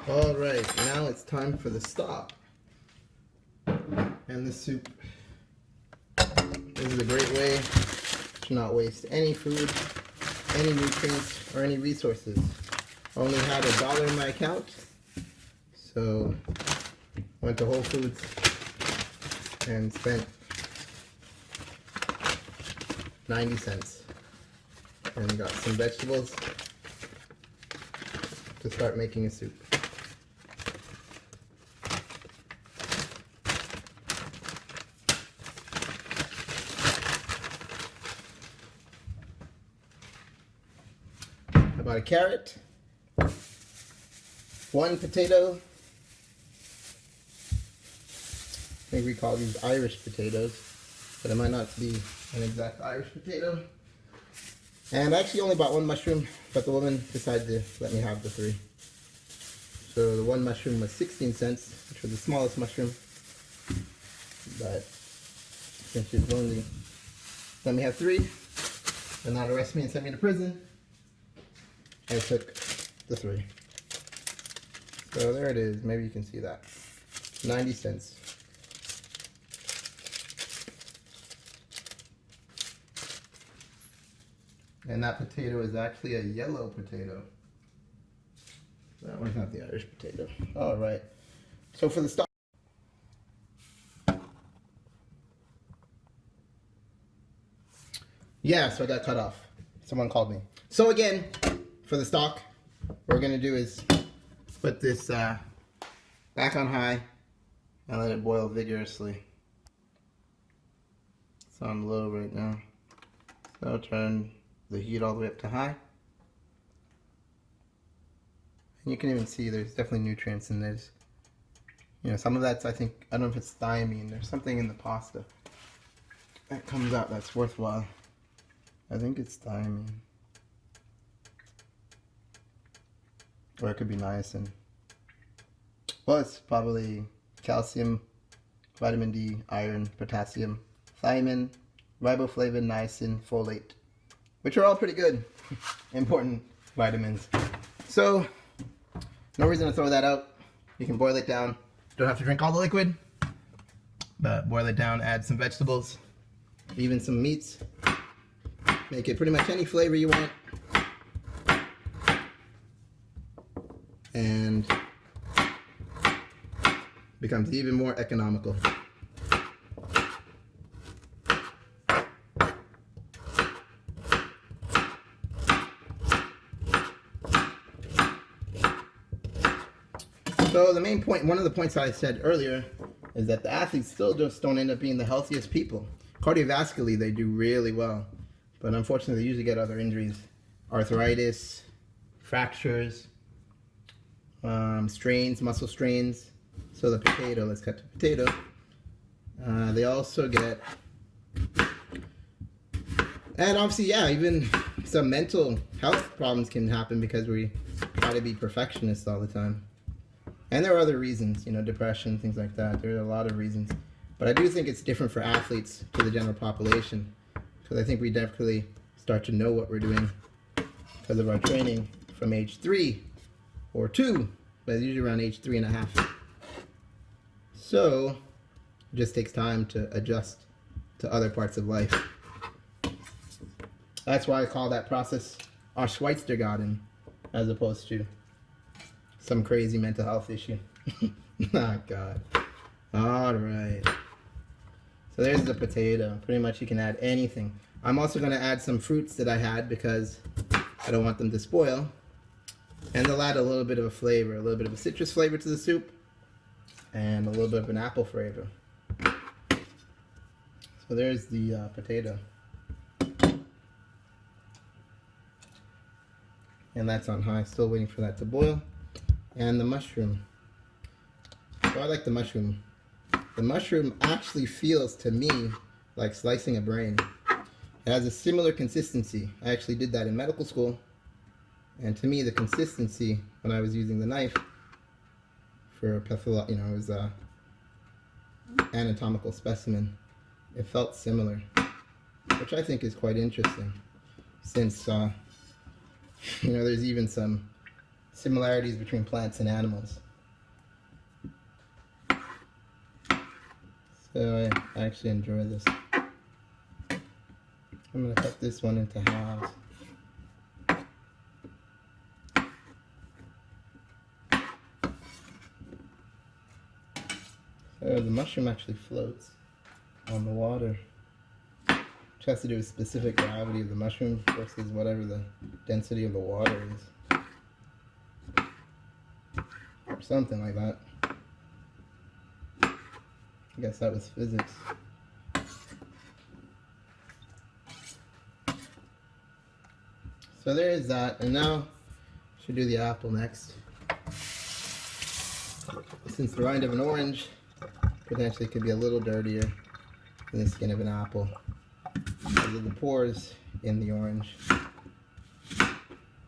All right, now it's time for the stock and the soup. This is a great way to not waste any food, any nutrients, or any resources. I only had $1 in my account, so went to Whole Foods and spent 90 cents and got some vegetables to start making a soup. I bought a carrot, 1 potato. I think we call these Irish potatoes, but it might not be an exact Irish potato. And I actually only bought 1 mushroom, but the woman decided to let me have the 3. So the 1 mushroom was 16 cents, which was the smallest mushroom. But since she was willing to let me have 3 and not arrest me and send me to prison, I took the 3. So there it is. Maybe you can see that. 90 cents. And that potato is actually a yellow potato. That one's not the Irish potato. All right. So for the stock. Yeah, so I got cut off. Someone called me. So again, for the stock, what we're going to do is put this back on high and let it boil vigorously. It's on low right now. So I'll turn the heat all the way up to high. And you can even see there's definitely nutrients in this. You know, some of that's, I don't know if it's thiamine. There's something in the pasta that comes out that's worthwhile. I think it's thiamine. Or it could be niacin. Well, it's probably calcium, vitamin D, iron, potassium, thiamine, riboflavin, niacin, folate, which are all pretty good, important vitamins. So, no reason to throw that out. You can boil it down. Don't have to drink all the liquid, but boil it down, add some vegetables, even some meats. Make it pretty much any flavor you want. And becomes even more economical. So the main point, one of the points I said earlier, is that the athletes still just don't end up being the healthiest people. Cardiovascularly, they do really well, but unfortunately, they usually get other injuries, arthritis, fractures, strains, muscle strains. So the potato, let's cut to potato. They also get, and obviously, yeah, even some mental health problems can happen because we try to be perfectionists all the time. And there are other reasons, you know, depression, things like that. There are a lot of reasons. But I do think it's different for athletes to the general population, because I think we definitely start to know what we're doing because of our training from age 3 or 2, but it's usually around age 3.5. So it just takes time to adjust to other parts of life. That's why I call that process Schweizergarten, as opposed to some crazy mental health issue. Oh, God. All right. So there's the potato. Pretty much you can add anything. I'm also going to add some fruits that I had because I don't want them to spoil. And they'll add a little bit of a flavor, a little bit of a citrus flavor to the soup, and a little bit of an apple flavor. So there's the potato. And that's on high, still waiting for that to boil. And the mushroom. So I like the mushroom. The mushroom actually feels to me like slicing a brain. It has a similar consistency. I actually did that in medical school. And to me, the consistency when I was using the knife for a it was a anatomical specimen. It felt similar, which I think is quite interesting, since there's even some similarities between plants and animals. So I actually enjoy this. I'm going to cut this one into halves. So the mushroom actually floats on the water, which has to do with specific gravity of the mushroom versus whatever the density of the water is. Or something like that. I guess that was physics. So there is that, and now I should do the apple next. Since the rind of an orange potentially could be a little dirtier than the skin of an apple because of the pores in the orange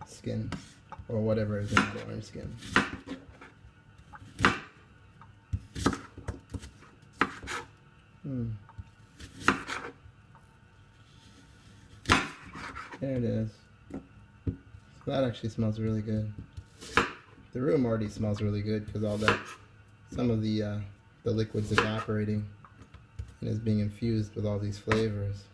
skin, or whatever is in the orange skin. There it is. So that actually smells really good. The room already smells really good because all that, some of the liquid's evaporating and is being infused with all these flavors.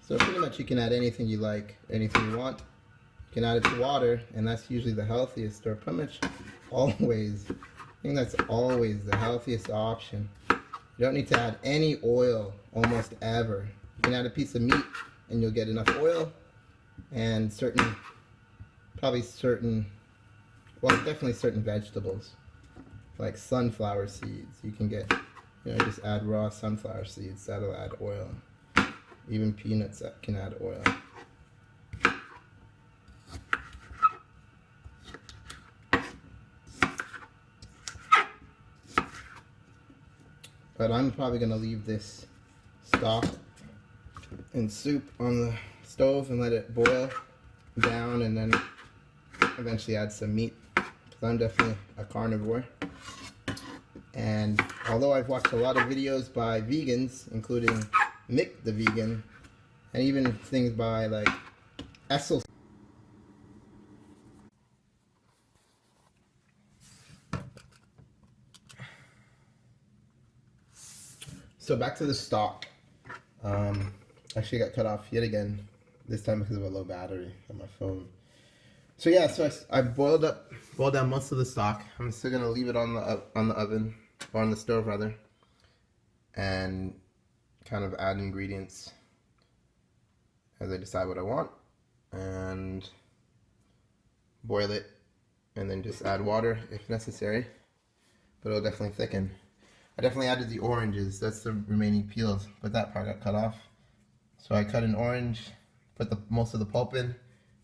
So pretty much you can add anything you like, anything you want. You can add it to water, and that's usually the healthiest, or pretty much always. I think that's always the healthiest option. You don't need to add any oil almost ever. You can add a piece of meat and you'll get enough oil and definitely certain vegetables like sunflower seeds. You can get, just add raw sunflower seeds, that'll add oil. Even peanuts that can add oil. But I'm probably going to leave this stock and soup on the stove and let it boil down, and then eventually add some meat, because I'm definitely a carnivore. And although I've watched a lot of videos by vegans, including Mick the Vegan, and even things by like Essel. So back to the stock. Actually got cut off yet again, this time because of a low battery on my phone. So yeah, so I boiled down most of the stock. I'm still gonna leave it on the oven, or on the stove rather, and kind of add ingredients as I decide what I want, and boil it, and then just add water if necessary, but it'll definitely thicken. I definitely added the oranges, that's the remaining peels, but that part got cut off. So I cut an orange, put most of the pulp in,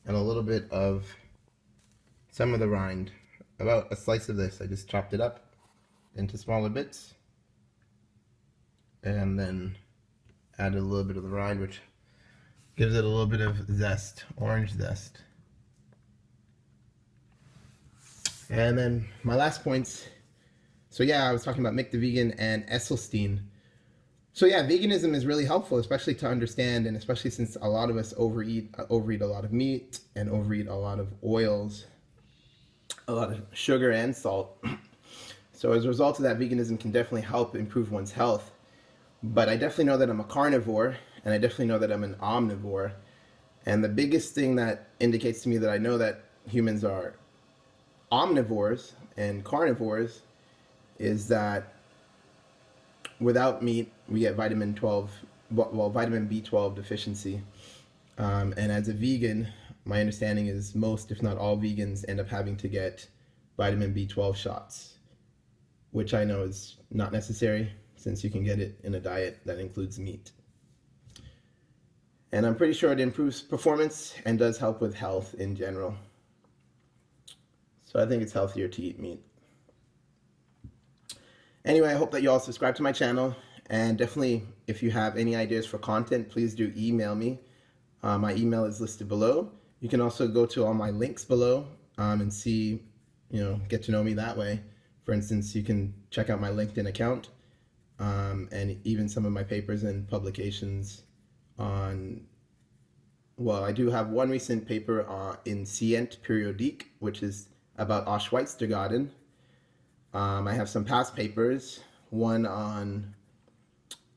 and a little bit of some of the rind. About a slice of this, I just chopped it up into smaller bits, and then added a little bit of the rind, which gives it a little bit of zest, orange zest. And then my last points. So yeah, I was talking about Mick the Vegan and Esselstyn. So yeah, veganism is really helpful, especially to understand, and especially since a lot of us overeat a lot of meat and overeat a lot of oils, a lot of sugar and salt. So as a result of that, veganism can definitely help improve one's health. But I definitely know that I'm a carnivore, and I definitely know that I'm an omnivore. And the biggest thing that indicates to me that I know that humans are omnivores and carnivores is that without meat, we get vitamin B12 deficiency. And as a vegan, my understanding is most, if not all vegans, end up having to get vitamin B12 shots, which I know is not necessary since you can get it in a diet that includes meat. And I'm pretty sure it improves performance and does help with health in general. So I think it's healthier to eat meat. Anyway, I hope that you all subscribe to my channel, and definitely if you have any ideas for content, please do email me. My email is listed below. You can also go to all my links below and see, get to know me that way. For instance, you can check out my LinkedIn account and even some of my papers and publications on well, I do have one recent paper in Scient Periodique, which is about Schweizergarten. I have some past papers, one on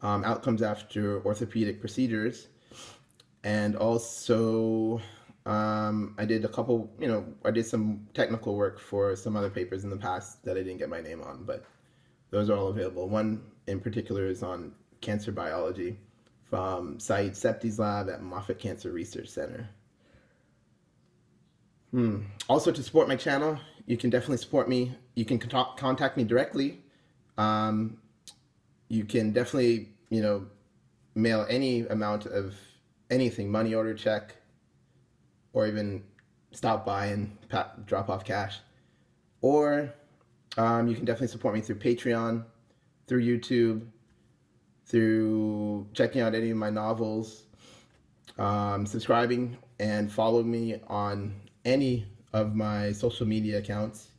outcomes after orthopedic procedures, and also I did a couple, I did some technical work for some other papers in the past that I didn't get my name on, but those are all available. One in particular is on cancer biology from Said Septi's lab at Moffitt Cancer Research Center. Also, to support my channel, you can definitely support me. You can contact me directly. You can definitely, mail any amount of anything, money order, check, or even stop by and drop off cash. Or you can definitely support me through Patreon, through YouTube, through checking out any of my novels, subscribing and follow me on any of my social media accounts,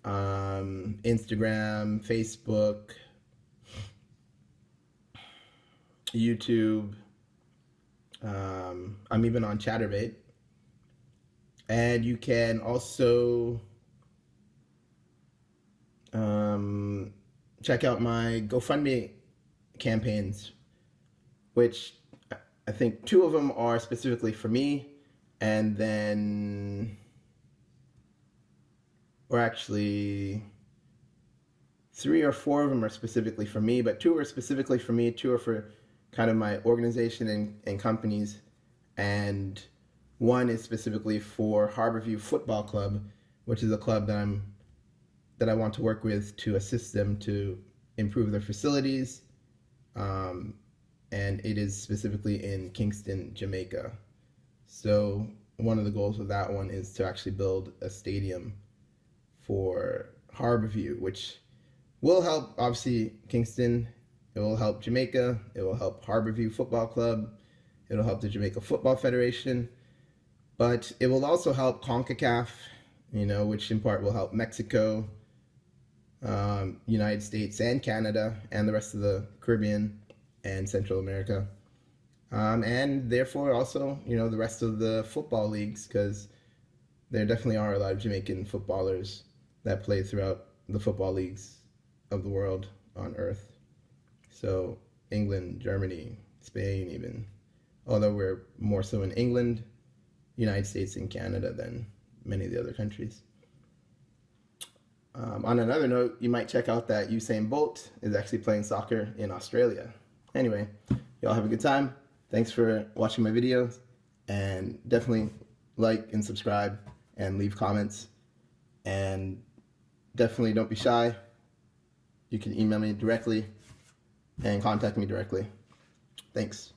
Instagram, Facebook, YouTube. I'm even on Chatterbait. And you can also check out my GoFundMe campaigns, which I think 2 of them are specifically for me, and then, or actually 3 or 4 of them are specifically for me, but 2 are specifically for me, 2 are for kind of my organization and companies, and 1 is specifically for Harborview Football Club, which is a club that I want to work with to assist them to improve their facilities, and it is specifically in Kingston, Jamaica. So one of the goals of that one is to actually build a stadium for Harborview, which will help, obviously, Kingston. It will help Jamaica. It will help Harborview Football Club. It will help the Jamaica Football Federation. But it will also help CONCACAF, which in part will help Mexico, United States and Canada, and the rest of the Caribbean and Central America. And therefore also, the rest of the football leagues, because there definitely are a lot of Jamaican footballers that play throughout the football leagues of the world on Earth. So England, Germany, Spain even, although we're more so in England, United States and Canada than many of the other countries. On another note, you might check out that Usain Bolt is actually playing soccer in Australia. Anyway, y'all have a good time. Thanks for watching my videos, and definitely like and subscribe and leave comments, and definitely don't be shy. You can email me directly and contact me directly. Thanks.